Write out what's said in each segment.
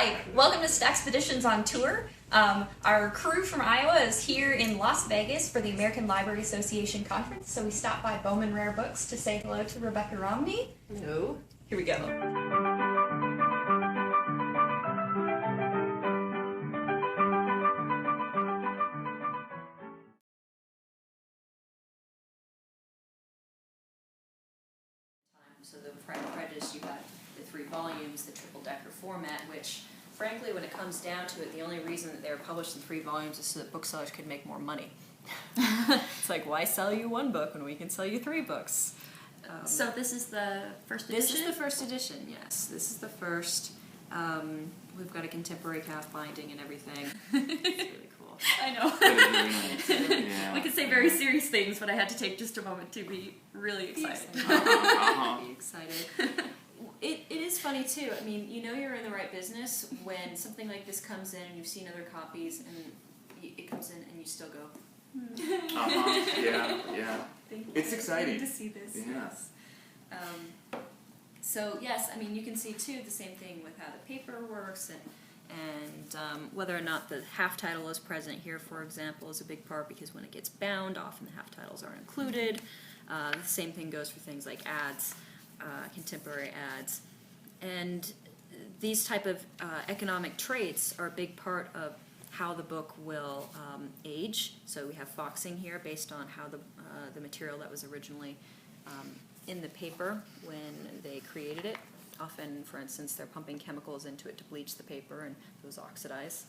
Hi, welcome to Stackspeditions on Tour. Our crew from Iowa is here in Las Vegas for the American Library Association conference, so we stopped by Bauman Rare Books to say hello to Rebecca Romney. Hello. Here we go. So the Pride and Prejudice, you got the 3 volumes, the triple-decker format, which, frankly, when it comes down to it, the only reason that they were published in 3 volumes is so that booksellers could make more money. It's like, why sell you 1 book when we can sell you 3 books? So this is the first edition? This is the first edition, yes. This is the first. We've got a contemporary calf binding and everything. It's really cool. I know. Yeah. We could say very serious things, but I had to take just a moment to be really excited. Be excited. It is funny too. I mean, you know you're in the right business when something like this comes in and you've seen other copies and it comes in and you still go, Yeah. It's exciting. to see this. Yeah. Yes. So yes, I mean you can see too the same thing with how the paper works and whether or not the half title is present here, for example, is a big part because when it gets bound, often the half titles aren't included. The same thing goes for things like ads, contemporary ads, and these type of economic traits are a big part of how the book will age. So we have foxing here based on how the material that was originally in the paper when they created it. Often, for instance, they're pumping chemicals into it to bleach the paper and those oxidize.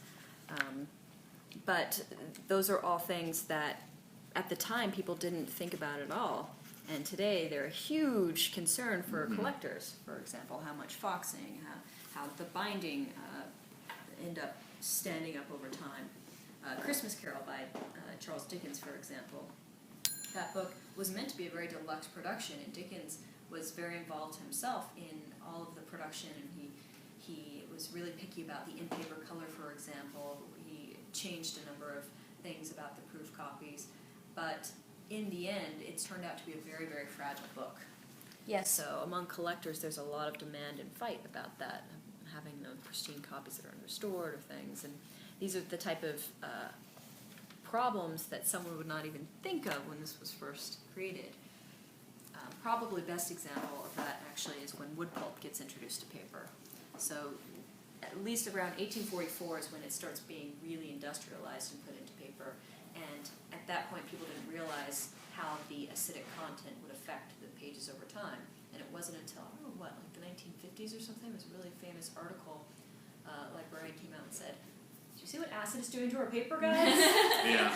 But those are all things that at the time people didn't think about at all. And today they're a huge concern for collectors. For example, how much foxing, how the binding end up standing up over time. Christmas Carol by Charles Dickens, for example. That book was meant to be a very deluxe production, and Dickens was very involved himself in all of the production, and he was really picky about the in-paper color, for example. He changed a number of things about the proof copies, but in the end, it's turned out to be a very, very fragile book. Yes. So among collectors, there's a lot of demand and fight about that, having the pristine copies that are unrestored or things, and these are the type of problems that someone would not even think of when this was first created. Probably best example of that actually is when wood pulp gets introduced to paper. So at least around 1844 is when it starts being really industrialized and put into paper, and at that point people didn't realize how the acidic content would affect the pages over time. And it wasn't until, like the 1950s or something, it was a really famous article, librarian came out and said, "Do you see what acid is doing to our paper, guys?" Yeah.